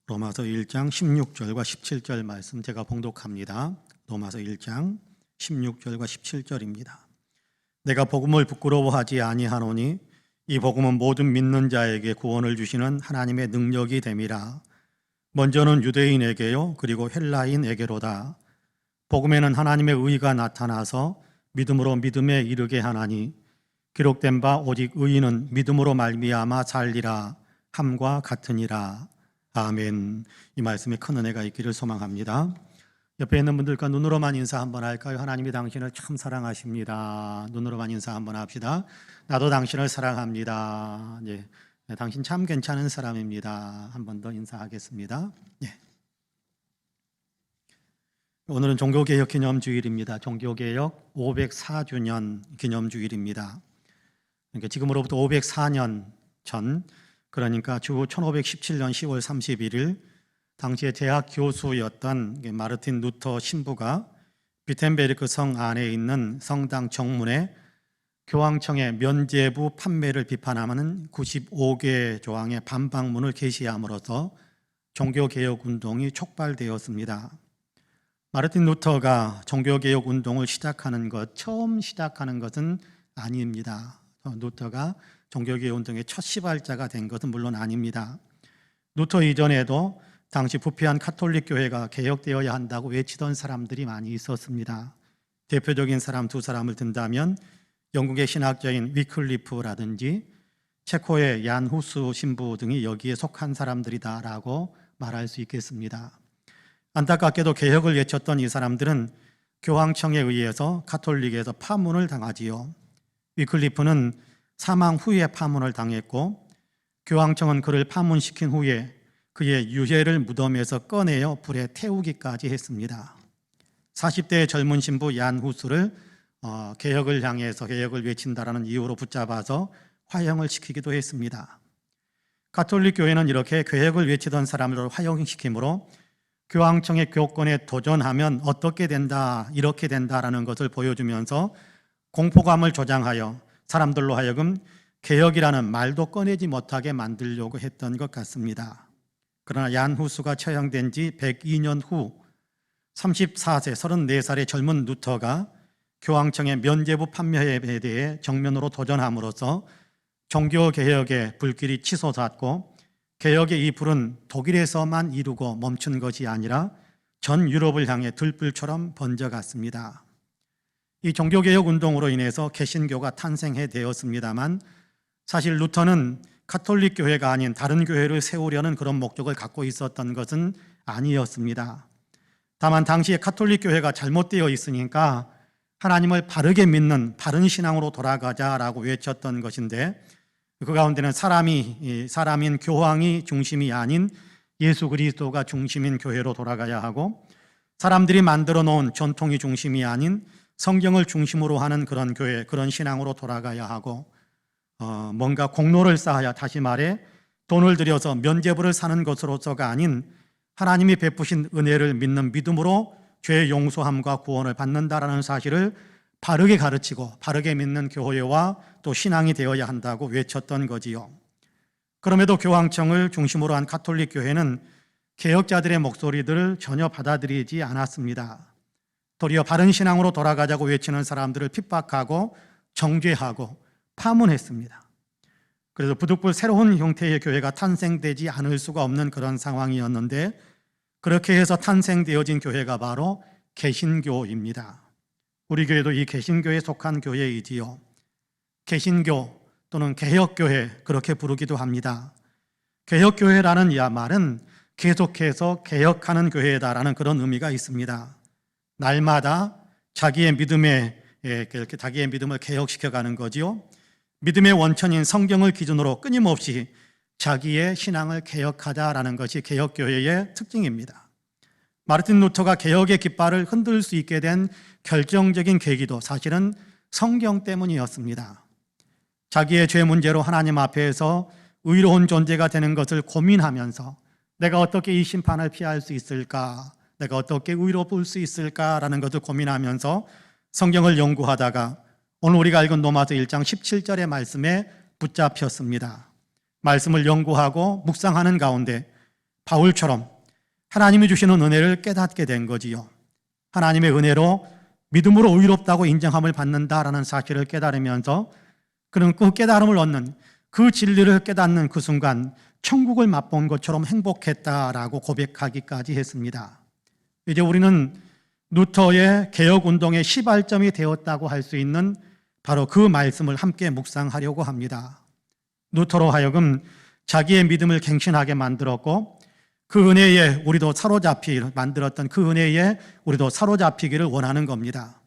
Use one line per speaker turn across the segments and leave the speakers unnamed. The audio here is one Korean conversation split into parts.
로마서 1장 16절과 17절 말씀 제가 봉독합니다. 로마서 1장 16절과 17절입니다. 내가 복음을 부끄러워하지 아니하노니 이 복음은 모든 믿는 자에게 구원을 주시는 하나님의 능력이 됨이라. 먼저는 유대인에게요 그리고 헬라인에게로다. 복음에는 하나님의 의가 나타나서 믿음으로 믿음에 이르게 하나니 기록된 바 오직 의인은 믿음으로 말미암아 살리라 함과 같으니라. 아멘. 이 말씀에 큰 은혜가 있기를 소망합니다. 옆에 있는 분들과 눈으로만 인사 한번 할까요? 하나님이 당신을 참 사랑하십니다. 눈으로만 인사 한번 합시다. 나도 당신을 사랑합니다. 예, 당신 참 괜찮은 사람입니다. 한 번 더 인사하겠습니다. 예. 오늘은 종교개혁 기념주일입니다. 종교개혁 504주년 기념주일입니다. 그러니까 지금으로부터 504년 전, 그러니까 주 1517년 10월 31일 당시에 대학 교수였던 마르틴 루터 신부가 비텐베르크 성 안에 있는 성당 정문에 교황청의 면죄부 판매를 비판하는 95개 조항의 반박문을 게시함으로써 종교개혁 운동이 촉발되었습니다. 마르틴 루터가 종교개혁 운동을 처음 시작하는 것은 아닙니다. 루터가 종교개혁 운동의 첫 시발자가 된 것은 물론 아닙니다. 루터 이전에도 당시 부패한 카톨릭 교회가 개혁되어야 한다고 외치던 사람들이 많이 있었습니다. 대표적인 사람 두 사람을 든다면 영국의 신학자인 위클리프라든지 체코의 얀 후스 신부 등이 여기에 속한 사람들이다라고 말할 수 있겠습니다. 안타깝게도 개혁을 외쳤던 이 사람들은 교황청에 의해서 카톨릭에서 파문을 당하지요. 위클리프는 사망 후에 파문을 당했고 교황청은 그를 파문시킨 후에 그의 유해를 무덤에서 꺼내어 불에 태우기까지 했습니다. 40대의 젊은 신부 얀 후스를 개혁을 향해서 개혁을 외친다라는 이유로 붙잡아서 화형을 시키기도 했습니다. 가톨릭 교회는 이렇게 개혁을 외치던 사람을 화형시키므로 교황청의 교권에 도전하면 어떻게 된다, 이렇게 된다라는 것을 보여주면서 공포감을 조장하여 사람들로 하여금 개혁이라는 말도 꺼내지 못하게 만들려고 했던 것 같습니다. 그러나 얀 후스가 처형된 지 102년 후 34세, 34살의 젊은 루터가 교황청의 면죄부 판매에 대해 정면으로 도전함으로써 종교개혁의 불길이 치솟았고 개혁의 이 불은 독일에서만 이루고 멈춘 것이 아니라 전 유럽을 향해 들불처럼 번져갔습니다. 이 종교개혁 운동으로 인해서 개신교가 탄생해 되었습니다만 사실 루터는 카톨릭 교회가 아닌 다른 교회를 세우려는 그런 목적을 갖고 있었던 것은 아니었습니다. 다만 당시에 카톨릭 교회가 잘못되어 있으니까 하나님을 바르게 믿는 바른 신앙으로 돌아가자라고 외쳤던 것인데 그 가운데는 사람인 교황이 중심이 아닌 예수 그리스도가 중심인 교회로 돌아가야 하고 사람들이 만들어 놓은 전통이 중심이 아닌 성경을 중심으로 하는 그런 교회, 그런 신앙으로 돌아가야 하고 뭔가 공로를 쌓아야, 다시 말해 돈을 들여서 면죄부를 사는 것으로서가 아닌 하나님이 베푸신 은혜를 믿는 믿음으로 죄의 용서함과 구원을 받는다라는 사실을 바르게 가르치고 바르게 믿는 교회와 또 신앙이 되어야 한다고 외쳤던 거지요. 그럼에도 교황청을 중심으로 한 가톨릭 교회는 개혁자들의 목소리들을 전혀 받아들이지 않았습니다. 도리어 바른 신앙으로 돌아가자고 외치는 사람들을 핍박하고 정죄하고 파문했습니다. 그래서 부득불 새로운 형태의 교회가 탄생되지 않을 수가 없는 그런 상황이었는데 그렇게 해서 탄생되어진 교회가 바로 개신교입니다. 우리 교회도 이 개신교에 속한 교회이지요. 개신교 또는 개혁교회 그렇게 부르기도 합니다. 개혁교회라는 이 말은 계속해서 개혁하는 교회다라는 그런 의미가 있습니다. 날마다 자기의 믿음을 개혁시켜가는 거지요. 믿음의 원천인 성경을 기준으로 끊임없이 자기의 신앙을 개혁하자라는 것이 개혁교회의 특징입니다. 마르틴 루터가 개혁의 깃발을 흔들 수 있게 된 결정적인 계기도 사실은 성경 때문이었습니다. 자기의 죄 문제로 하나님 앞에서 의로운 존재가 되는 것을 고민하면서 내가 어떻게 이 심판을 피할 수 있을까, 내가 어떻게 의로울 수 있을까라는 것을 고민하면서 성경을 연구하다가 오늘 우리가 읽은 로마서 1장 17절의 말씀에 붙잡혔습니다. 말씀을 연구하고 묵상하는 가운데 바울처럼 하나님이 주시는 은혜를 깨닫게 된 거지요. 하나님의 은혜로 믿음으로 의롭다고 인정함을 받는다라는 사실을 깨달으면서 그는 그 깨달음을 얻는, 그 진리를 깨닫는 그 순간 천국을 맛본 것처럼 행복했다라고 고백하기까지 했습니다. 이제 우리는 루터의 개혁운동의 시발점이 되었다고 할 수 있는 바로 그 말씀을 함께 묵상하려고 합니다. 루터로 하여금 자기의 믿음을 갱신하게 만들었고, 그 은혜에 우리도 만들었던 그 은혜에 우리도 사로잡히기를 원하는 겁니다.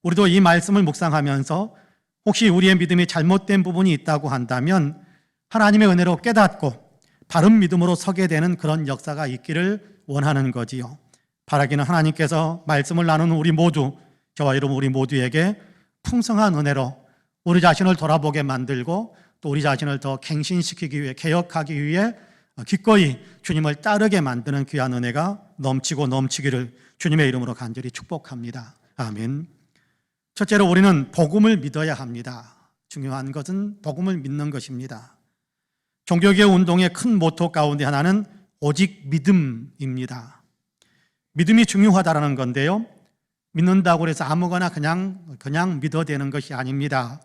우리도 이 말씀을 묵상하면서 혹시 우리의 믿음이 잘못된 부분이 있다고 한다면 하나님의 은혜로 깨닫고 바른 믿음으로 서게 되는 그런 역사가 있기를 원하는 거지요. 바라기는 하나님께서 말씀을 나누는 우리 모두, 저와 여러분 우리 모두에게 풍성한 은혜로 우리 자신을 돌아보게 만들고 또 우리 자신을 더 갱신시키기 위해, 개혁하기 위해 기꺼이 주님을 따르게 만드는 귀한 은혜가 넘치고 넘치기를 주님의 이름으로 간절히 축복합니다. 아멘. 첫째로 우리는 복음을 믿어야 합니다. 중요한 것은 복음을 믿는 것입니다. 종교개혁 운동의 큰 모토 가운데 하나는 오직 믿음입니다. 믿음이 중요하다는 건데요, 믿는다고 해서 아무거나 그냥 믿어야 되는 것이 아닙니다.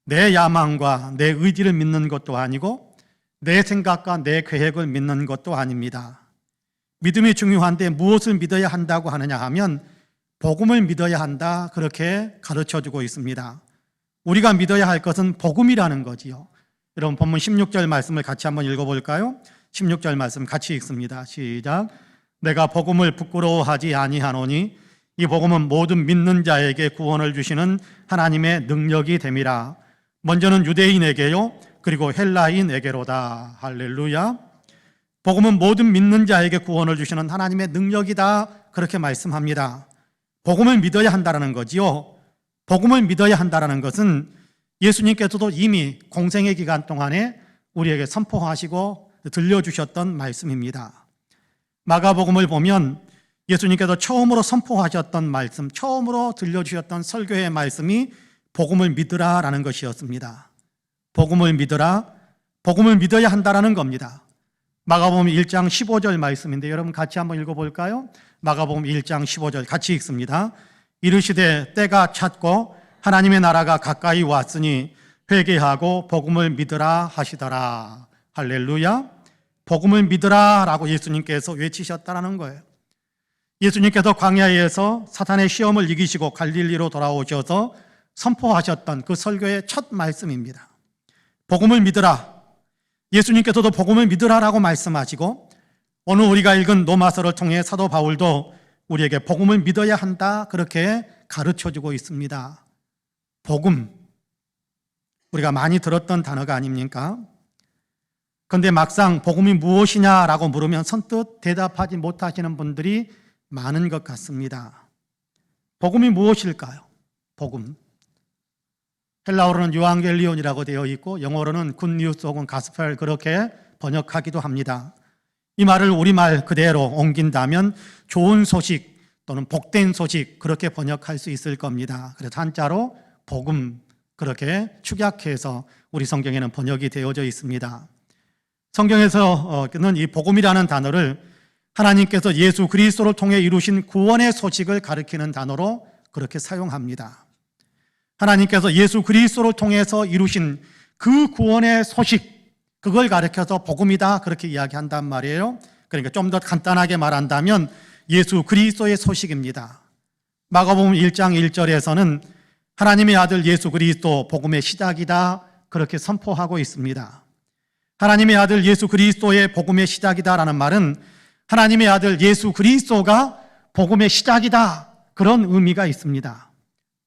내 야망과 내 의지를 믿는 것도 아니고 내 생각과 내 계획을 믿는 것도 아닙니다. 믿음이 중요한데 무엇을 믿어야 한다고 하느냐 하면 복음을 믿어야 한다, 그렇게 가르쳐주고 있습니다. 우리가 믿어야 할 것은 복음이라는 거지요. 여러분 본문 16절 말씀을 같이 한번 읽어볼까요? 16절 말씀 같이 읽습니다. 시작. 내가 복음을 부끄러워하지 아니하노니 이 복음은 모든 믿는 자에게 구원을 주시는 하나님의 능력이 됨이라. 먼저는 유대인에게요, 그리고 헬라인에게로다. 할렐루야. 복음은 모든 믿는 자에게 구원을 주시는 하나님의 능력이다, 그렇게 말씀합니다. 복음을 믿어야 한다는 거지요. 복음을 믿어야 한다는 것은 예수님께서도 이미 공생의 기간 동안에 우리에게 선포하시고 들려주셨던 말씀입니다. 마가복음을 보면 예수님께서 처음으로 선포하셨던 말씀, 처음으로 들려주셨던 설교의 말씀이 복음을 믿으라라는 것이었습니다. 복음을 믿으라, 복음을 믿어야 한다는 겁니다. 마가복음 1장 15절 말씀인데 여러분 같이 한번 읽어볼까요? 마가복음 1장 15절 같이 읽습니다. 이르시되 때가 찼고 하나님의 나라가 가까이 왔으니 회개하고 복음을 믿으라 하시더라. 할렐루야. 복음을 믿으라 라고 예수님께서 외치셨다는 거예요. 예수님께서 광야에서 사탄의 시험을 이기시고 갈릴리로 돌아오셔서 선포하셨던 그 설교의 첫 말씀입니다. 복음을 믿으라. 예수님께서도 복음을 믿으라라고 말씀하시고 오늘 우리가 읽은 로마서를 통해 사도 바울도 우리에게 복음을 믿어야 한다, 그렇게 가르쳐주고 있습니다. 복음, 우리가 많이 들었던 단어가 아닙니까? 그런데 막상 복음이 무엇이냐라고 물으면 선뜻 대답하지 못하시는 분들이 많은 것 같습니다. 복음이 무엇일까요? 복음. 헬라어로는 유앙겔리온이라고 되어 있고 영어로는 굿뉴스 혹은 가스펠, 그렇게 번역하기도 합니다. 이 말을 우리말 그대로 옮긴다면 좋은 소식 또는 복된 소식, 그렇게 번역할 수 있을 겁니다. 그래서 한자로 복음, 그렇게 축약해서 우리 성경에는 번역이 되어져 있습니다. 성경에서는 이 복음이라는 단어를 하나님께서 예수 그리스도를 통해 이루신 구원의 소식을 가리키는 단어로 그렇게 사용합니다. 하나님께서 예수 그리스도를 통해서 이루신 그 구원의 소식, 그걸 가리켜서 복음이다, 그렇게 이야기한단 말이에요. 그러니까 좀 더 간단하게 말한다면 예수 그리스도의 소식입니다. 마가복음 1장 1절에서는 하나님의 아들 예수 그리스도 복음의 시작이다, 그렇게 선포하고 있습니다. 하나님의 아들 예수 그리스도의 복음의 시작이다라는 말은 하나님의 아들 예수 그리스도가 복음의 시작이다, 그런 의미가 있습니다.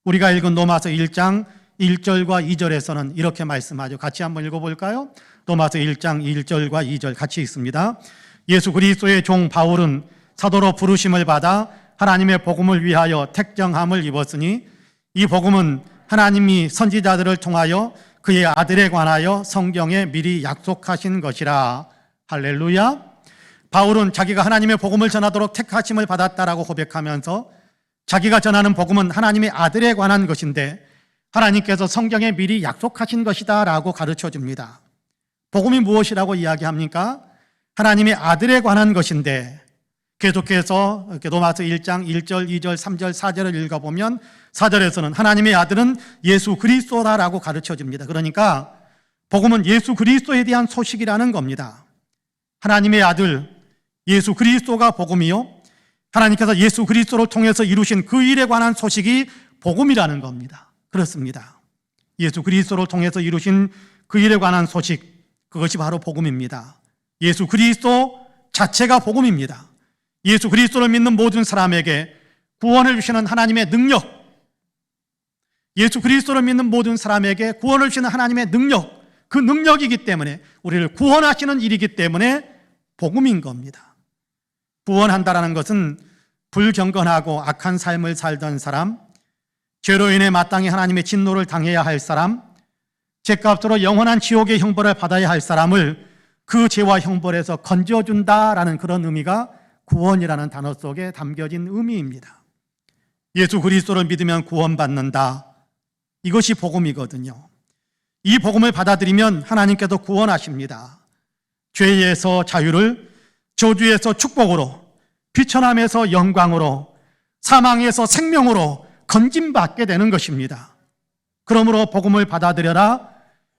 우리가 읽은 로마서 1장 1절과 2절에서는 이렇게 말씀하죠. 같이 한번 읽어볼까요? 로마서 1장 1절과 2절 같이 읽습니다. 예수 그리스도의 종 바울은 사도로 부르심을 받아 하나님의 복음을 위하여 택정함을 입었으니 이 복음은 하나님이 선지자들을 통하여 그의 아들에 관하여 성경에 미리 약속하신 것이라. 할렐루야. 바울은 자기가 하나님의 복음을 전하도록 택하심을 받았다라고 고백하면서 자기가 전하는 복음은 하나님의 아들에 관한 것인데 하나님께서 성경에 미리 약속하신 것이다 라고 가르쳐 줍니다. 복음이 무엇이라고 이야기합니까? 하나님의 아들에 관한 것인데 계속해서 로마서 1장 1절, 2절, 3절, 4절을 읽어보면 4절에서는 하나님의 아들은 예수 그리스도다라고 가르쳐집니다. 그러니까 복음은 예수 그리스도에 대한 소식이라는 겁니다. 하나님의 아들 예수 그리스도가 복음이요, 하나님께서 예수 그리스도를 통해서 이루신 그 일에 관한 소식이 복음이라는 겁니다. 그렇습니다. 예수 그리스도를 통해서 이루신 그 일에 관한 소식, 그것이 바로 복음입니다. 예수 그리스도 자체가 복음입니다. 예수 그리스도를 믿는 모든 사람에게 구원을 주시는 하나님의 능력, 예수 그리스도를 믿는 모든 사람에게 구원을 주시는 하나님의 능력, 그 능력이기 때문에, 우리를 구원하시는 일이기 때문에 복음인 겁니다. 구원한다라는 것은 불경건하고 악한 삶을 살던 사람, 죄로 인해 마땅히 하나님의 진노를 당해야 할 사람, 죄값으로 영원한 지옥의 형벌을 받아야 할 사람을 그 죄와 형벌에서 건져준다라는 그런 의미가 구원이라는 단어 속에 담겨진 의미입니다. 예수 그리스도를 믿으면 구원받는다, 이것이 복음이거든요. 이 복음을 받아들이면 하나님께서 구원하십니다. 죄에서 자유를, 저주에서 축복으로, 비천함에서 영광으로, 사망에서 생명으로 건짐받게 되는 것입니다. 그러므로 복음을 받아들여라,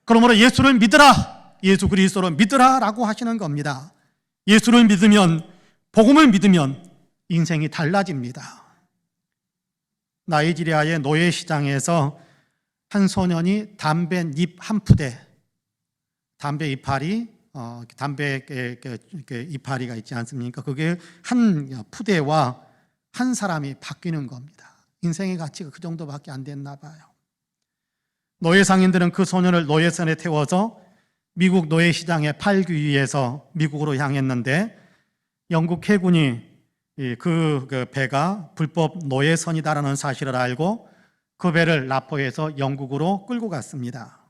그러므로 예수를 믿으라, 예수 그리스도를 믿으라 라고 하시는 겁니다. 예수를 믿으면, 복음을 믿으면 인생이 달라집니다. 나이지리아의 노예시장에서 한 소년이 담배잎 한 푸대, 담배 이파리, 담배 이파리가 있지 않습니까? 그게 한 푸대와 한 사람이 바뀌는 겁니다. 인생의 가치가 그 정도밖에 안 됐나 봐요. 노예 상인들은 그 소년을 노예선에 태워서 미국 노예시장에 팔기 위해서 미국으로 향했는데, 영국 해군이 그 배가 불법 노예선이다라는 사실을 알고 그 배를 납포해서 영국으로 끌고 갔습니다.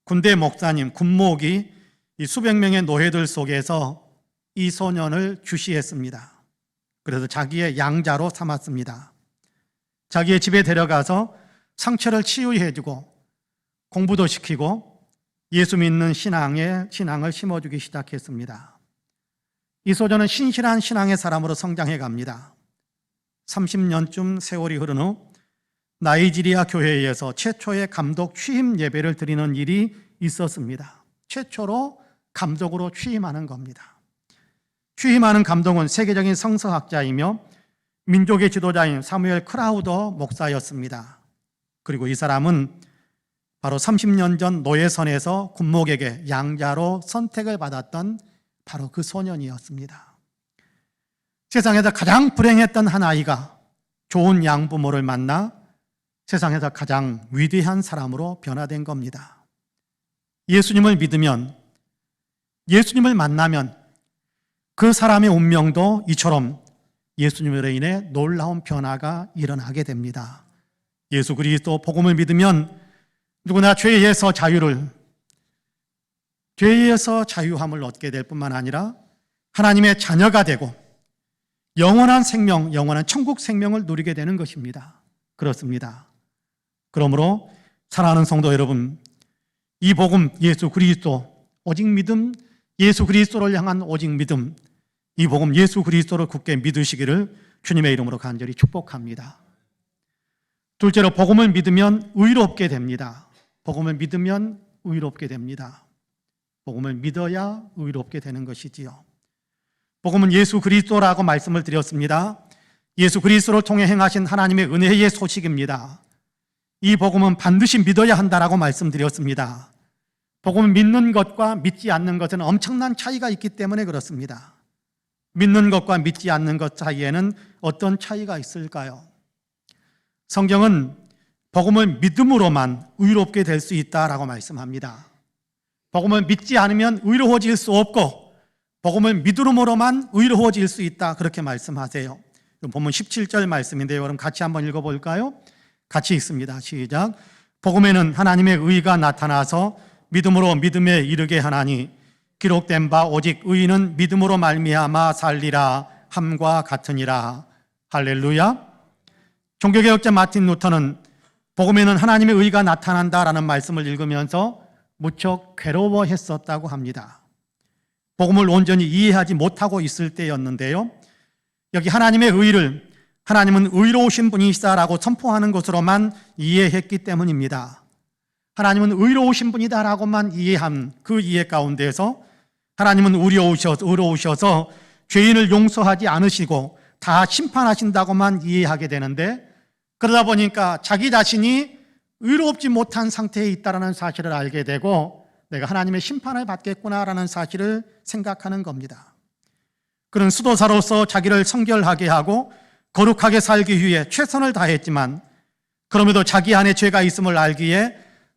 군대 목사님, 군목이 이 수백 명의 노예들 속에서 이 소년을 주시했습니다. 그래서 자기의 양자로 삼았습니다. 자기의 집에 데려가서 상처를 치유해주고 공부도 시키고 예수 믿는 신앙을 심어주기 시작했습니다. 이 소년은 신실한 신앙의 사람으로 성장해 갑니다. 30년쯤 세월이 흐른 후 나이지리아 교회에서 최초의 감독 취임 예배를 드리는 일이 있었습니다. 최초로 감독으로 취임하는 겁니다. 취임하는 감독은 세계적인 성서학자이며 민족의 지도자인 사무엘 크라우더 목사였습니다. 그리고 이 사람은 바로 30년 전 노예선에서 군목에게 양자로 선택을 받았던 바로 그 소년이었습니다. 세상에서 가장 불행했던 한 아이가 좋은 양부모를 만나 세상에서 가장 위대한 사람으로 변화된 겁니다. 예수님을 믿으면, 예수님을 만나면 그 사람의 운명도 이처럼 예수님으로 인해 놀라운 변화가 일어나게 됩니다. 예수 그리스도 복음을 믿으면 누구나 죄에서 자유함을 얻게 될 뿐만 아니라 하나님의 자녀가 되고 영원한 생명, 영원한 천국 생명을 누리게 되는 것입니다. 그렇습니다. 그러므로 사랑하는 성도 여러분, 이 복음, 예수 그리스도, 오직 믿음, 예수 그리스도를 향한 오직 믿음, 이 복음 예수 그리스도를 굳게 믿으시기를 주님의 이름으로 간절히 축복합니다. 둘째로, 복음을 믿으면 의롭게 됩니다. 복음을 믿으면 의롭게 됩니다. 복음을 믿어야 의롭게 되는 것이지요. 복음은 예수 그리스도라고 말씀을 드렸습니다. 예수 그리스도를 통해 행하신 하나님의 은혜의 소식입니다. 이 복음은 반드시 믿어야 한다라고 말씀드렸습니다. 복음을 믿는 것과 믿지 않는 것은 엄청난 차이가 있기 때문에 그렇습니다. 믿는 것과 믿지 않는 것 사이에는 어떤 차이가 있을까요? 성경은 복음을 믿음으로만 의롭게 될 수 있다라고 말씀합니다. 복음을 믿지 않으면 의로워질 수 없고 복음을 믿음으로만 의로워질 수 있다, 그렇게 말씀하세요. 본문 17절 말씀인데요. 그럼 같이 한번 읽어볼까요? 같이 읽습니다. 시작. 복음에는 하나님의 의가 나타나서 믿음으로 믿음에 이르게 하나니 기록된 바 오직 의인은 믿음으로 말미암아 살리라 함과 같으니라. 할렐루야. 종교개혁자 마틴 루터는 복음에는 하나님의 의가 나타난다라는 말씀을 읽으면서 무척 괴로워했었다고 합니다. 복음을 온전히 이해하지 못하고 있을 때였는데요. 여기 하나님의 의를 하나님은 의로우신 분이시다라고 선포하는 것으로만 이해했기 때문입니다. 하나님은 의로우신 분이다라고만 이해한 그 이해 가운데서 하나님은 의로우셔서 죄인을 용서하지 않으시고 다 심판하신다고만 이해하게 되는데, 그러다 보니까 자기 자신이 의롭지 못한 상태에 있다는 사실을 알게 되고 내가 하나님의 심판을 받겠구나라는 사실을 생각하는 겁니다. 그는 수도사로서 자기를 성결하게 하고 거룩하게 살기 위해 최선을 다했지만 그럼에도 자기 안에 죄가 있음을 알기에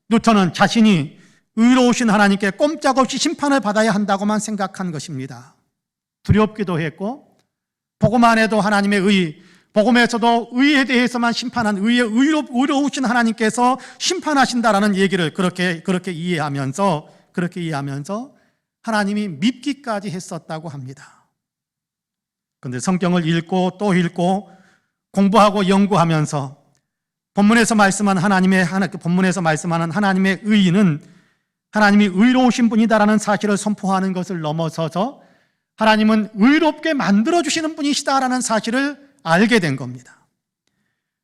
루터는 자신이 의로우신 하나님께 꼼짝없이 심판을 받아야 한다고만 생각한 것입니다. 두렵기도 했고 복음 안에도 하나님의 의, 복음에서도 의에 대해서만 심판한 의로우신 하나님께서 심판하신다라는 얘기를 그렇게 이해하면서 하나님이 밉기까지 했었다고 합니다. 그런데 성경을 읽고 또 읽고 공부하고 연구하면서 본문에서 말씀하는 하나님의 의는 하나님이 의로우신 분이다라는 사실을 선포하는 것을 넘어서서 하나님은 의롭게 만들어주시는 분이시다라는 사실을 알게 된 겁니다.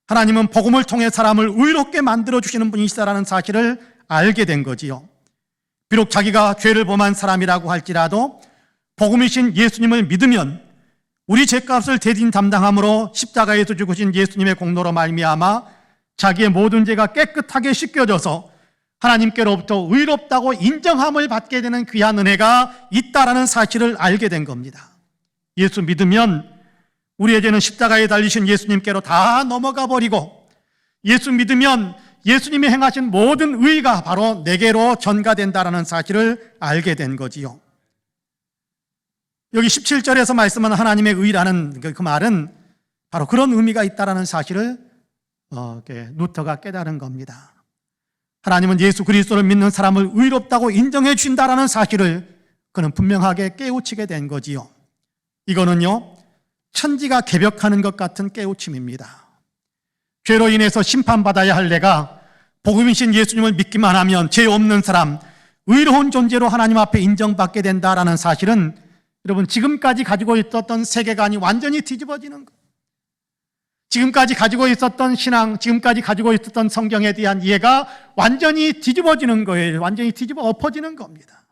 하나님은 복음을 통해 사람을 의롭게 만들어주시는 분이시다라는 사실을 알게 된 거지요. 비록 자기가 죄를 범한 사람이라고 할지라도 복음이신 예수님을 믿으면 우리 죄값을 대신 담당함으로 십자가에서 죽으신 예수님의 공로로 말미암아 자기의 모든 죄가 깨끗하게 씻겨져서 하나님께로부터 의롭다고 인정함을 받게 되는 귀한 은혜가 있다라는 사실을 알게 된 겁니다. 예수 믿으면 우리의 죄는 십자가에 달리신 예수님께로 다 넘어가 버리고, 예수 믿으면 예수님이 행하신 모든 의가 바로 내게로 전가된다라는 사실을 알게 된 거지요. 여기 17절에서 말씀하는 하나님의 의라는 그 말은 바로 그런 의미가 있다라는 사실을 루터가 깨달은 겁니다. 하나님은 예수 그리스도를 믿는 사람을 의롭다고 인정해 주신다라는 사실을 그는 분명하게 깨우치게 된 거지요. 이거는요, 천지가 개벽하는 것 같은 깨우침입니다. 죄로 인해서 심판받아야 할 내가 복음이신 예수님을 믿기만 하면 죄 없는 사람, 의로운 존재로 하나님 앞에 인정받게 된다라는 사실은 여러분, 지금까지 가지고 있었던 세계관이 완전히 뒤집어지는 것, 지금까지 가지고 있었던 신앙, 지금까지 가지고 있었던 성경에 대한 이해가 완전히 뒤집어지는 거예요. 완전히 뒤집어 엎어지는 겁니다.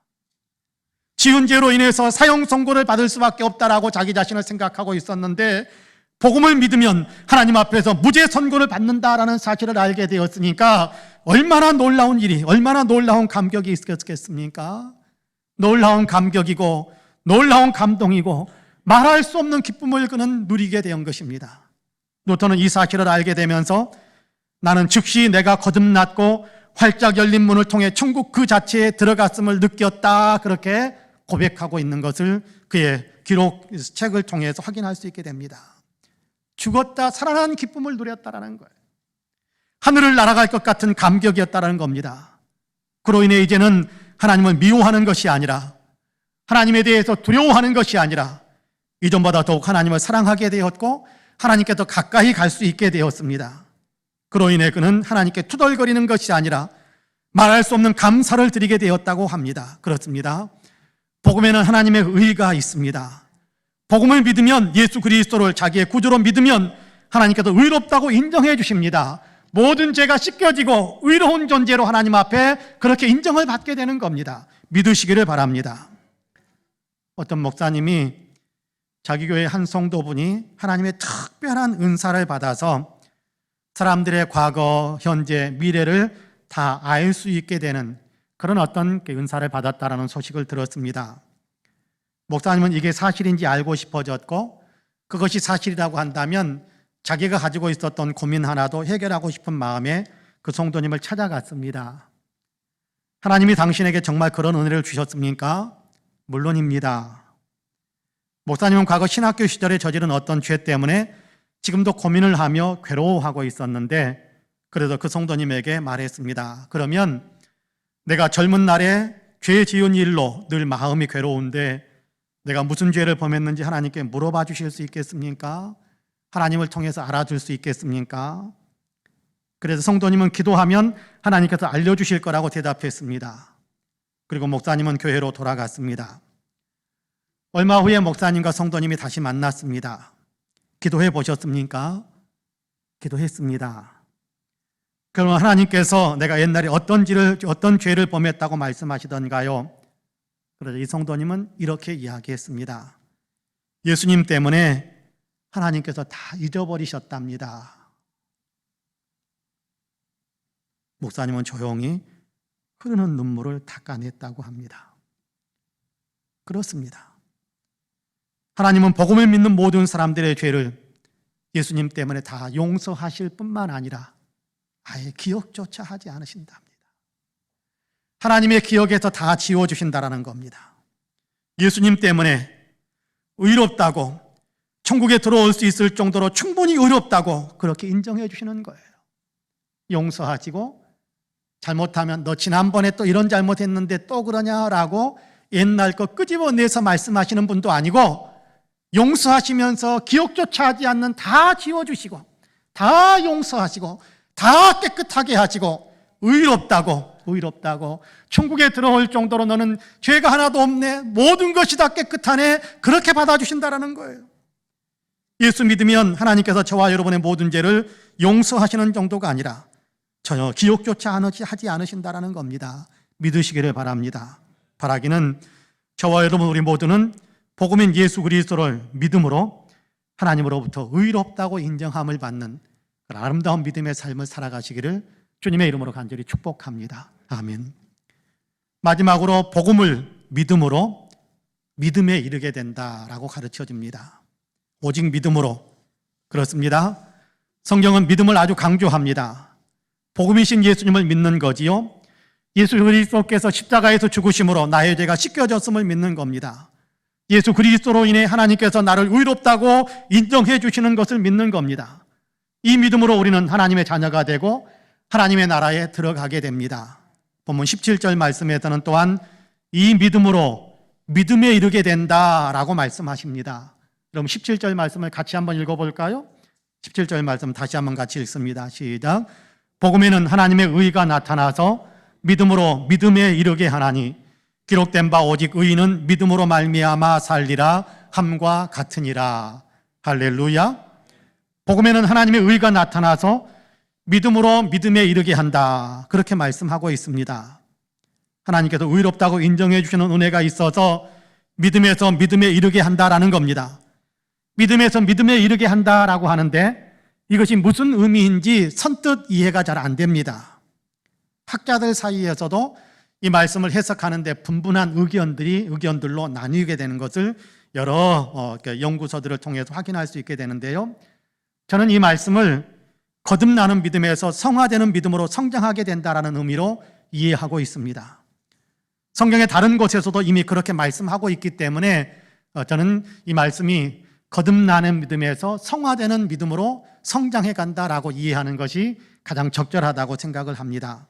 지은 죄로 인해서 사형 선고를 받을 수밖에 없다라고 자기 자신을 생각하고 있었는데 복음을 믿으면 하나님 앞에서 무죄 선고를 받는다라는 사실을 알게 되었으니까 얼마나 놀라운 일이, 얼마나 놀라운 감격이 있었겠습니까? 놀라운 감격이고 놀라운 감동이고 말할 수 없는 기쁨을 그는 누리게 된 것입니다. 루터는 이 사실을 알게 되면서 나는 즉시 내가 거듭났고 활짝 열린 문을 통해 천국 그 자체에 들어갔음을 느꼈다, 그렇게 고백하고 있는 것을 그의 책을 통해서 확인할 수 있게 됩니다. 죽었다 살아난 기쁨을 누렸다라는 거예요. 하늘을 날아갈 것 같은 감격이었다라는 겁니다. 그로 인해 이제는 하나님을 미워하는 것이 아니라, 하나님에 대해서 두려워하는 것이 아니라 이전보다 더욱 하나님을 사랑하게 되었고 하나님께 더 가까이 갈 수 있게 되었습니다. 그로 인해 그는 하나님께 투덜거리는 것이 아니라 말할 수 없는 감사를 드리게 되었다고 합니다. 그렇습니다. 복음에는 하나님의 의가 있습니다. 복음을 믿으면, 예수 그리스도를 자기의 구주로 믿으면 하나님께서 의롭다고 인정해 주십니다. 모든 죄가 씻겨지고 의로운 존재로 하나님 앞에 그렇게 인정을 받게 되는 겁니다. 믿으시기를 바랍니다. 어떤 목사님이 자기 교회 한 성도분이 하나님의 특별한 은사를 받아서 사람들의 과거, 현재, 미래를 다 알 수 있게 되는 그런 어떤 은사를 받았다라는 소식을 들었습니다. 목사님은 이게 사실인지 알고 싶어졌고, 그것이 사실이라고 한다면 자기가 가지고 있었던 고민 하나도 해결하고 싶은 마음에 그 성도님을 찾아갔습니다. 하나님이 당신에게 정말 그런 은혜를 주셨습니까? 물론입니다. 목사님은 과거 신학교 시절에 저지른 어떤 죄 때문에 지금도 고민을 하며 괴로워하고 있었는데, 그래서 그 성도님에게 말했습니다. 그러면 내가 젊은 날에 죄 지은 일로 늘 마음이 괴로운데 내가 무슨 죄를 범했는지 하나님께 물어봐 주실 수 있겠습니까? 하나님을 통해서 알아줄 수 있겠습니까? 그래서 성도님은 기도하면 하나님께서 알려주실 거라고 대답했습니다. 그리고 목사님은 교회로 돌아갔습니다. 얼마 후에 목사님과 성도님이 다시 만났습니다. 기도해 보셨습니까? 기도했습니다. 그러면 하나님께서 내가 옛날에 어떤 죄를 범했다고 말씀하시던가요? 그래서 이 성도님은 이렇게 이야기했습니다. 예수님 때문에 하나님께서 다 잊어버리셨답니다. 목사님은 조용히 흐르는 눈물을 닦아냈다고 합니다. 그렇습니다. 하나님은 복음을 믿는 모든 사람들의 죄를 예수님 때문에 다 용서하실 뿐만 아니라 아예 기억조차 하지 않으신답니다. 하나님의 기억에서 다 지워주신다라는 겁니다. 예수님 때문에 의롭다고, 천국에 들어올 수 있을 정도로 충분히 의롭다고 그렇게 인정해 주시는 거예요. 용서하시고, 잘못하면 너 지난번에 또 이런 잘못했는데 또 그러냐라고 옛날 거 끄집어내서 말씀하시는 분도 아니고, 용서하시면서 기억조차 하지 않는 다 지워주시고, 다 용서하시고, 다 깨끗하게 하시고, 의롭다고 천국에 들어올 정도로 너는 죄가 하나도 없네, 모든 것이 다 깨끗하네, 그렇게 받아주신다라는 거예요. 예수 믿으면 하나님께서 저와 여러분의 모든 죄를 용서하시는 정도가 아니라 전혀 기억조차 하지 않으신다라는 겁니다. 믿으시기를 바랍니다. 바라기는 저와 여러분 우리 모두는 복음인 예수 그리스도를 믿음으로 하나님으로부터 의롭다고 인정함을 받는 그런 아름다운 믿음의 삶을 살아가시기를 주님의 이름으로 간절히 축복합니다. 아멘. 마지막으로 복음을 믿음으로 믿음에 이르게 된다라고 가르쳐집니다. 오직 믿음으로. 그렇습니다. 성경은 믿음을 아주 강조합니다. 복음이신 예수님을 믿는 거지요. 예수 그리스도께서 십자가에서 죽으심으로 나의 죄가 씻겨졌음을 믿는 겁니다. 예수 그리스도로 인해 하나님께서 나를 의롭다고 인정해 주시는 것을 믿는 겁니다. 이 믿음으로 우리는 하나님의 자녀가 되고 하나님의 나라에 들어가게 됩니다. 본문 17절 말씀에서는 또한 이 믿음으로 믿음에 이르게 된다라고 말씀하십니다. 그럼 17절 말씀을 같이 한번 읽어볼까요? 17절 말씀 다시 한번 같이 읽습니다. 시작. 복음에는 하나님의 의가 나타나서 믿음으로 믿음에 이르게 하나니 기록된 바 오직 의인은 믿음으로 말미암아 살리라 함과 같으니라. 할렐루야. 복음에는 하나님의 의가 나타나서 믿음으로 믿음에 이르게 한다, 그렇게 말씀하고 있습니다. 하나님께서 의롭다고 인정해 주시는 은혜가 있어서 믿음에서 믿음에 이르게 한다라는 겁니다. 믿음에서 믿음에 이르게 한다라고 하는데 이것이 무슨 의미인지 선뜻 이해가 잘 안 됩니다. 학자들 사이에서도 이 말씀을 해석하는데 분분한 의견들로 나뉘게 되는 것을 여러 연구서들을 통해서 확인할 수 있게 되는데요. 저는 이 말씀을 거듭나는 믿음에서 성화되는 믿음으로 성장하게 된다라는 의미로 이해하고 있습니다. 성경의 다른 곳에서도 이미 그렇게 말씀하고 있기 때문에 저는 이 말씀이 거듭나는 믿음에서 성화되는 믿음으로 성장해 간다라고 이해하는 것이 가장 적절하다고 생각을 합니다.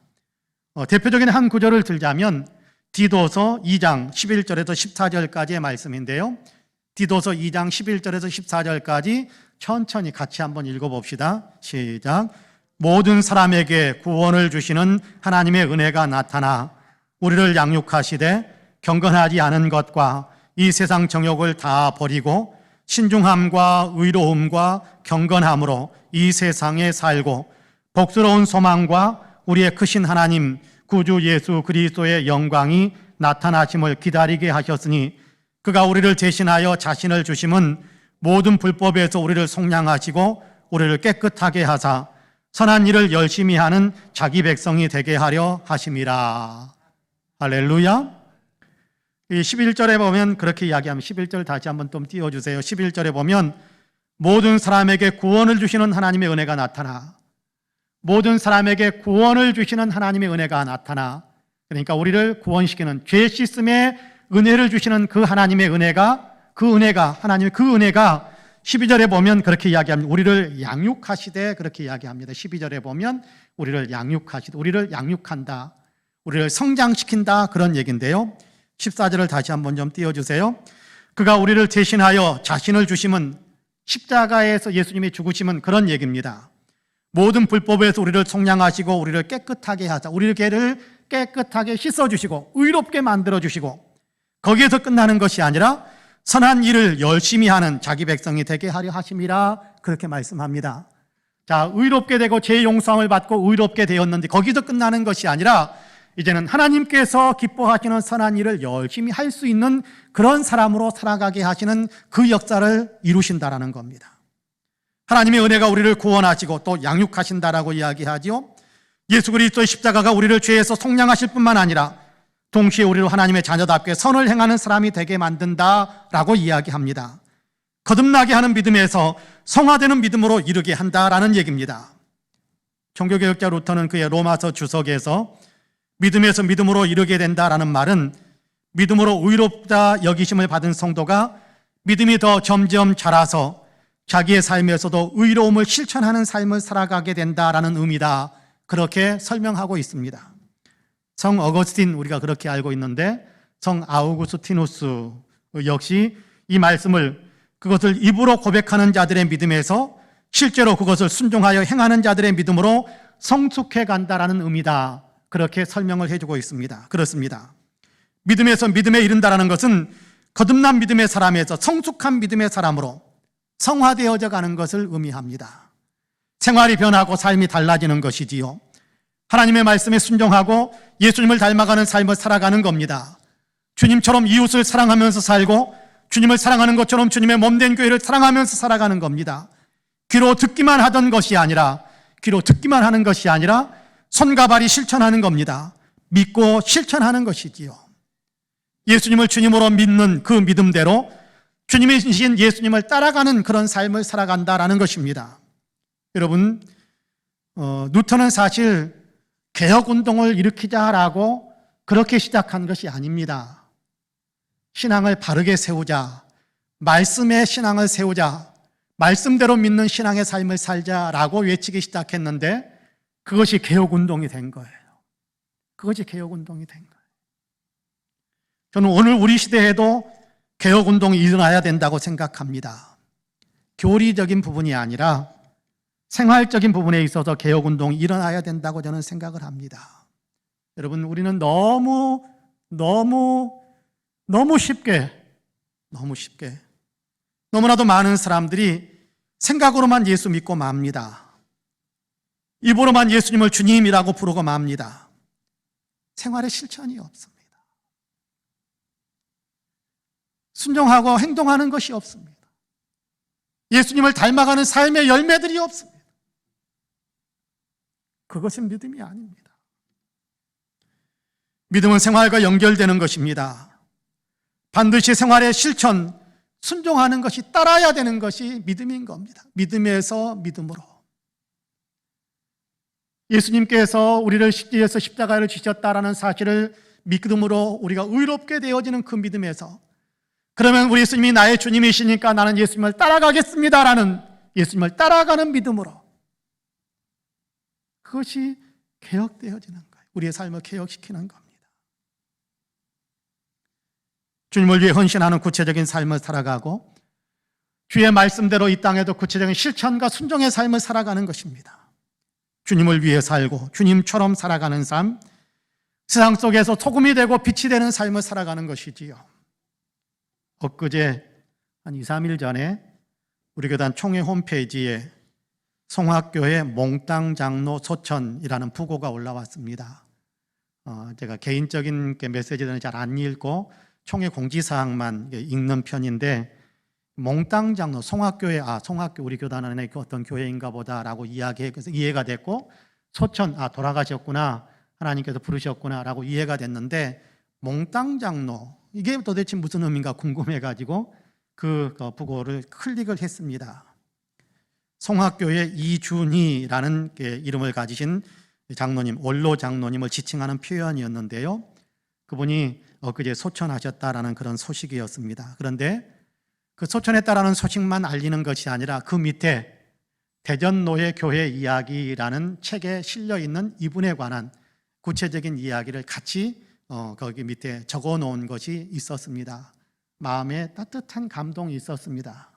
대표적인 한 구절을 들자면 디도서 2장 11절에서 14절까지의 말씀인데요. 디도서 2장 11절에서 14절까지 천천히 같이 한번 읽어봅시다. 시작. 모든 사람에게 구원을 주시는 하나님의 은혜가 나타나 우리를 양육하시되 경건하지 않은 것과 이 세상 정욕을 다 버리고 신중함과 의로움과 경건함으로 이 세상에 살고 복스러운 소망과 우리의 크신 하나님 구주 예수 그리스도의 영광이 나타나심을 기다리게 하셨으니 그가 우리를 대신하여 자신을 주심은 모든 불법에서 우리를 속량하시고 우리를 깨끗하게 하사 선한 일을 열심히 하는 자기 백성이 되게 하려 하심이라. 할렐루야. 이 11절에 보면 그렇게 이야기하면 11절 다시 한번 좀 띄워주세요. 11절에 보면 모든 사람에게 구원을 주시는 하나님의 은혜가 나타나, 모든 사람에게 구원을 주시는 하나님의 은혜가 나타나, 그러니까 우리를 구원시키는 죄 씻음의 은혜를 주시는 그 하나님의 은혜가, 하나님의 그 은혜가 12절에 보면 그렇게 이야기합니다. 우리를 양육하시되, 그렇게 이야기합니다. 12절에 보면 우리를 양육하시되, 우리를 양육한다, 우리를 성장시킨다, 그런 얘기인데요. 14절을 다시 한번 좀 띄워주세요. 그가 우리를 대신하여 자신을 주심은, 십자가에서 예수님이 죽으심은 그런 얘기입니다. 모든 불법에서 우리를 속량하시고 우리를 깨끗하게 하사, 우리를 깨끗하게 씻어주시고 의롭게 만들어주시고, 거기에서 끝나는 것이 아니라 선한 일을 열심히 하는 자기 백성이 되게 하려 하심이라 그렇게 말씀합니다. 자, 의롭게 되고 죄의 용서함을 받고 의롭게 되었는데 거기서 끝나는 것이 아니라 이제는 하나님께서 기뻐하시는 선한 일을 열심히 할 수 있는 그런 사람으로 살아가게 하시는 그 역사를 이루신다라는 겁니다. 하나님의 은혜가 우리를 구원하시고 또 양육하신다라고 이야기하지요. 예수 그리스도의 십자가가 우리를 죄에서 속량하실 뿐만 아니라 동시에 우리를 하나님의 자녀답게 선을 행하는 사람이 되게 만든다라고 이야기합니다. 거듭나게 하는 믿음에서 성화되는 믿음으로 이르게 한다라는 얘기입니다. 종교개혁자 루터는 그의 로마서 주석에서 믿음에서 믿음으로 이르게 된다라는 말은 믿음으로 의롭다 여기심을 받은 성도가 믿음이 더 점점 자라서 자기의 삶에서도 의로움을 실천하는 삶을 살아가게 된다라는 의미다, 그렇게 설명하고 있습니다. 성 어거스틴, 우리가 그렇게 알고 있는데 성 아우구스티누스 역시 이 말씀을 그것을 입으로 고백하는 자들의 믿음에서 실제로 그것을 순종하여 행하는 자들의 믿음으로 성숙해 간다라는 의미다, 그렇게 설명을 해주고 있습니다. 그렇습니다. 믿음에서 믿음에 이른다라는 것은 거듭난 믿음의 사람에서 성숙한 믿음의 사람으로 성화되어져 가는 것을 의미합니다. 생활이 변하고 삶이 달라지는 것이지요. 하나님의 말씀에 순종하고 예수님을 닮아가는 삶을 살아가는 겁니다. 주님처럼 이웃을 사랑하면서 살고 주님을 사랑하는 것처럼 주님의 몸된 교회를 사랑하면서 살아가는 겁니다. 귀로 듣기만 하던 것이 아니라, 귀로 듣기만 하는 것이 아니라 손과 발이 실천하는 겁니다. 믿고 실천하는 것이지요. 예수님을 주님으로 믿는 그 믿음대로 주님이신 예수님을 따라가는 그런 삶을 살아간다라는 것입니다. 여러분, 루터는 사실 개혁운동을 일으키자라고 그렇게 시작한 것이 아닙니다. 신앙을 바르게 세우자, 말씀의 신앙을 세우자, 말씀대로 믿는 신앙의 삶을 살자라고 외치기 시작했는데 그것이 개혁운동이 된 거예요. 그것이 개혁운동이 된 거예요. 저는 오늘 우리 시대에도 개혁운동이 일어나야 된다고 생각합니다. 교리적인 부분이 아니라 생활적인 부분에 있어서 개혁운동이 일어나야 된다고 저는 생각을 합니다. 여러분, 우리는 너무 쉽게 너무나도 많은 사람들이 생각으로만 예수 믿고 맙니다. 입으로만 예수님을 주님이라고 부르고 맙니다. 생활에 실천이 없습니다. 순종하고 행동하는 것이 없습니다. 예수님을 닮아가는 삶의 열매들이 없습니다. 그것은 믿음이 아닙니다. 믿음은 생활과 연결되는 것입니다. 반드시 생활의 실천, 순종하는 것이, 따라야 되는 것이 믿음인 겁니다. 믿음에서 믿음으로. 예수님께서 우리를 십지에서 십자가를 지셨다라는 사실을 믿음으로 우리가 의롭게 되어지는 그 믿음에서, 그러면 우리 예수님이 나의 주님이시니까 나는 예수님을 따라가겠습니다라는, 예수님을 따라가는 믿음으로, 그것이 개혁되어지는 거예요. 우리의 삶을 개혁시키는 겁니다. 주님을 위해 헌신하는 구체적인 삶을 살아가고 주의 말씀대로 이 땅에도 구체적인 실천과 순종의 삶을 살아가는 것입니다. 주님을 위해 살고 주님처럼 살아가는 삶, 세상 속에서 소금이 되고 빛이 되는 삶을 살아가는 것이지요. 엊그제 한 2, 3일 전에 우리 교단 총회 홈페이지에 송학교의 몽땅 장로 소천이라는 부고가 올라왔습니다. 제가 개인적인 메시지는 잘 안 읽고 총회 공지사항만 읽는 편인데, 몽땅 장로, 송학교에 송학교 우리 교단 안에 어떤 교회인가 보다라고 이야기해서 이해가 됐고, 소천, 돌아가셨구나, 하나님께서 부르셨구나 라고 이해가 됐는데, 몽땅 장로, 이게 도대체 무슨 의미인가 궁금해가지고 그 부고를 클릭을 했습니다. 송학교의 이준희라는 이름을 가지신 장로님, 원로 장로님을 지칭하는 표현이었는데요, 그분이 엊그제 소천하셨다라는 그런 소식이었습니다. 그런데 그 소천했다라는 소식만 알리는 것이 아니라 그 밑에 대전노예교회 이야기라는 책에 실려있는 이분에 관한 구체적인 이야기를 같이 거기 밑에 적어 놓은 것이 있었습니다. 마음에 따뜻한 감동이 있었습니다.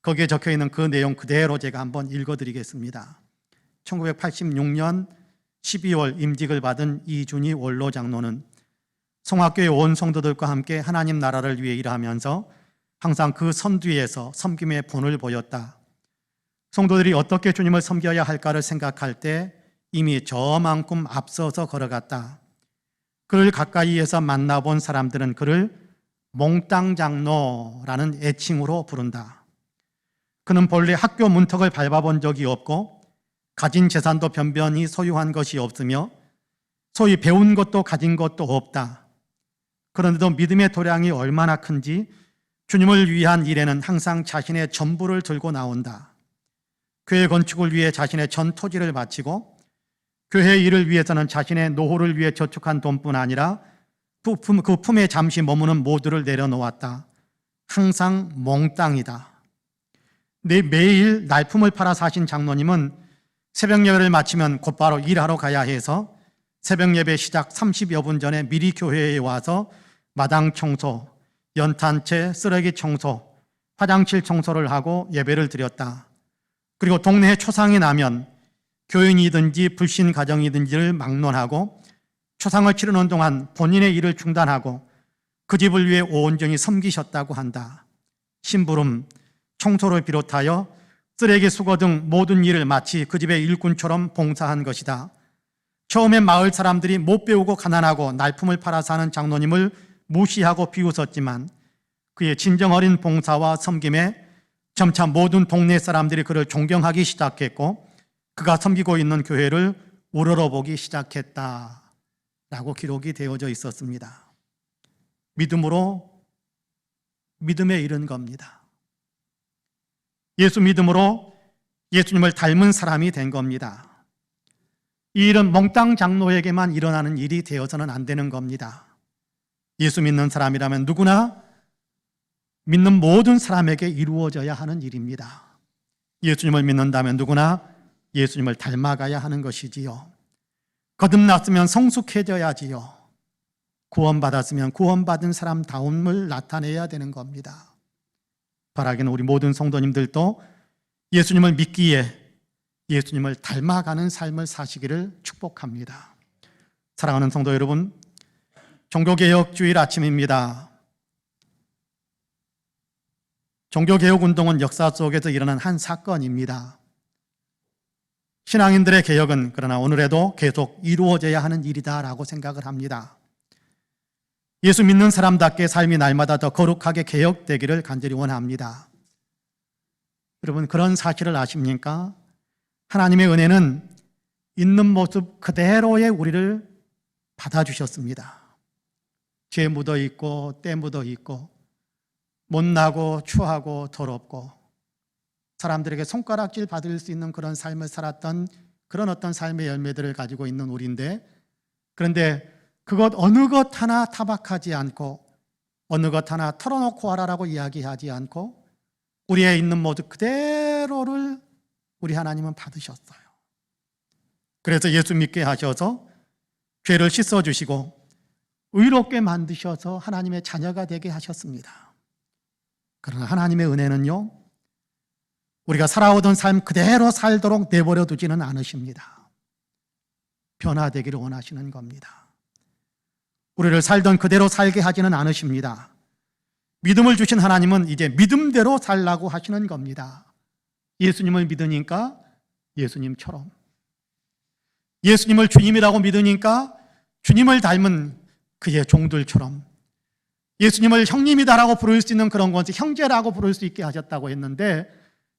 거기에 적혀 있는 그 내용 그대로 제가 한번 읽어드리겠습니다. 1986년 12월 임직을 받은 이준희 원로 장로는 송학교의 온 성도들과 함께 하나님 나라를 위해 일하면서 항상 그 선 뒤에서 섬김의 본을 보였다. 성도들이 어떻게 주님을 섬겨야 할까를 생각할 때 이미 저만큼 앞서서 걸어갔다. 그를 가까이에서 만나본 사람들은 그를 몽땅 장로라는 애칭으로 부른다. 그는 본래 학교 문턱을 밟아본 적이 없고 가진 재산도 변변히 소유한 것이 없으며 소위 배운 것도 가진 것도 없다. 그런데도 믿음의 도량이 얼마나 큰지 주님을 위한 일에는 항상 자신의 전부를 들고 나온다. 교회 건축을 위해 자신의 전 토지를 바치고 교회 일을 위해서는 자신의 노후를 위해 저축한 돈뿐 아니라 그 품에 잠시 머무는 모두를 내려놓았다. 항상 몽땅이다. 매일 날품을 팔아 사신 장로님은 새벽 예배를 마치면 곧바로 일하러 가야 해서 새벽 예배 시작 30여 분 전에 미리 교회에 와서 마당 청소, 연탄재, 쓰레기 청소, 화장실 청소를 하고 예배를 드렸다. 그리고 동네에 초상이 나면 교인이든지 불신 가정이든지를 막론하고 초상을 치르는 동안 본인의 일을 중단하고 그 집을 위해 온전히 섬기셨다고 한다. 심부름, 청소를 비롯하여 쓰레기 수거 등 모든 일을 마치 그 집의 일꾼처럼 봉사한 것이다. 처음엔 마을 사람들이 못 배우고 가난하고 날품을 팔아 사는 장로님을 무시하고 비웃었지만 그의 진정 어린 봉사와 섬김에 점차 모든 동네 사람들이 그를 존경하기 시작했고 그가 섬기고 있는 교회를 우러러보기 시작했다라고 기록이 되어져 있었습니다. 믿음으로 믿음에 이른 겁니다. 예수 믿음으로 예수님을 닮은 사람이 된 겁니다. 이 일은 몽땅 장로에게만 일어나는 일이 되어서는 안 되는 겁니다. 예수 믿는 사람이라면 누구나 믿는 모든 사람에게 이루어져야 하는 일입니다. 예수님을 믿는다면 누구나 예수님을 닮아가야 하는 것이지요. 거듭났으면 성숙해져야지요. 구원받았으면 구원받은 사람다움을 나타내야 되는 겁니다. 바라기는 우리 모든 성도님들도 예수님을 믿기에 예수님을 닮아가는 삶을 사시기를 축복합니다. 사랑하는 성도 여러분, 종교개혁 주일 아침입니다. 종교개혁 운동은 역사 속에서 일어난 한 사건입니다. 신앙인들의 개혁은 그러나 오늘에도 계속 이루어져야 하는 일이다라고 생각을 합니다. 예수 믿는 사람답게 삶이 날마다 더 거룩하게 개혁되기를 간절히 원합니다. 여러분, 그런 사실을 아십니까? 하나님의 은혜는 있는 모습 그대로의 우리를 받아주셨습니다. 죄 묻어 있고 때 묻어 있고 못나고 추하고 더럽고 사람들에게 손가락질 받을 수 있는 그런 삶을 살았던 그런 어떤 삶의 열매들을 가지고 있는 우리인데, 그런데 그것 어느 것 하나 타박하지 않고 어느 것 하나 털어놓고 하라라고 이야기하지 않고 우리의 있는 모습 그대로를 우리 하나님은 받으셨어요. 그래서 예수 믿게 하셔서 죄를 씻어주시고 의롭게 만드셔서 하나님의 자녀가 되게 하셨습니다. 그러나 하나님의 은혜는요, 우리가 살아오던 삶 그대로 살도록 내버려 두지는 않으십니다. 변화되기를 원하시는 겁니다. 우리를 살던 그대로 살게 하지는 않으십니다. 믿음을 주신 하나님은 이제 믿음대로 살라고 하시는 겁니다. 예수님을 믿으니까 예수님처럼, 예수님을 주님이라고 믿으니까 주님을 닮은 그의 종들처럼, 예수님을 형님이다라고 부를 수 있는 그런 것을 형제라고 부를 수 있게 하셨다고 했는데,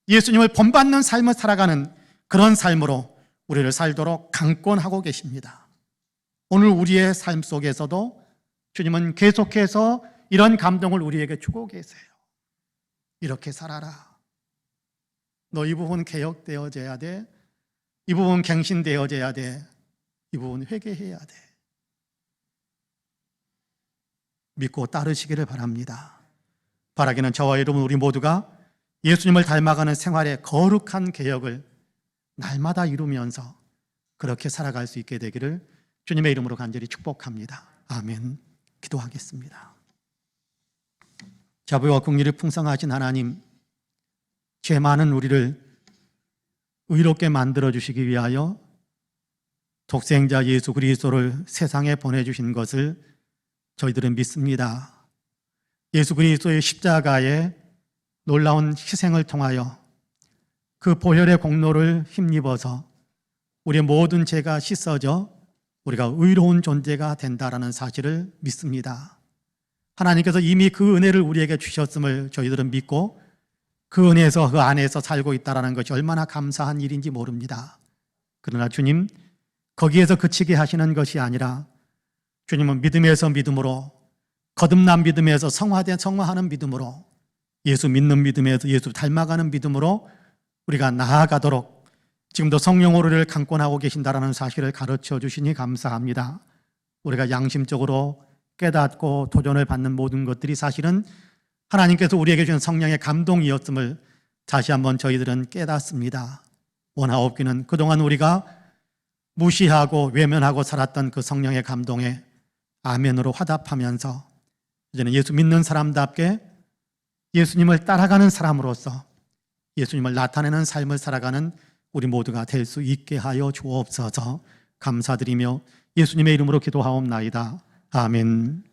예수님을 본받는 삶을 살아가는 그런 삶으로 우리를 살도록 강권하고 계십니다. 오늘 우리의 삶 속에서도 주님은 계속해서 이런 감동을 우리에게 주고 계세요. 이렇게 살아라. 너 이 부분 개혁되어져야 돼. 이 부분 갱신되어져야 돼. 이 부분 회개해야 돼. 믿고 따르시기를 바랍니다. 바라기는 저와 여러분 우리 모두가 예수님을 닮아가는 생활의 거룩한 개혁을 날마다 이루면서 그렇게 살아갈 수 있게 되기를 주님의 이름으로 간절히 축복합니다. 아멘. 기도하겠습니다. 자비와 긍휼이 풍성하신 하나님, 죄 많은 우리를 의롭게 만들어주시기 위하여 독생자 예수 그리스도를 세상에 보내주신 것을 저희들은 믿습니다. 예수 그리스도의 십자가의 놀라운 희생을 통하여 그 보혈의 공로를 힘입어서 우리의 모든 죄가 씻어져 우리가 의로운 존재가 된다라는 사실을 믿습니다. 하나님께서 이미 그 은혜를 우리에게 주셨음을 저희들은 믿고 그 은혜에서 그 안에서 살고 있다는 것이 얼마나 감사한 일인지 모릅니다. 그러나 주님, 거기에서 그치게 하시는 것이 아니라 주님은 믿음에서 믿음으로, 거듭난 믿음에서 성화하는 믿음으로, 예수 믿는 믿음에서 예수 닮아가는 믿음으로 우리가 나아가도록 지금도 성령으로 우리를 강권하고 계신다는 사실을 가르쳐 주시니 감사합니다. 우리가 양심적으로 깨닫고 도전을 받는 모든 것들이 사실은 하나님께서 우리에게 주신 성령의 감동이었음을 다시 한번 저희들은 깨닫습니다. 원하옵기는 그동안 우리가 무시하고 외면하고 살았던 그 성령의 감동에 아멘으로 화답하면서 이제는 예수 믿는 사람답게 예수님을 따라가는 사람으로서 예수님을 나타내는 삶을 살아가는 우리 모두가 될 수 있게 하여 주옵소서. 감사드리며 예수님의 이름으로 기도하옵나이다. 아멘.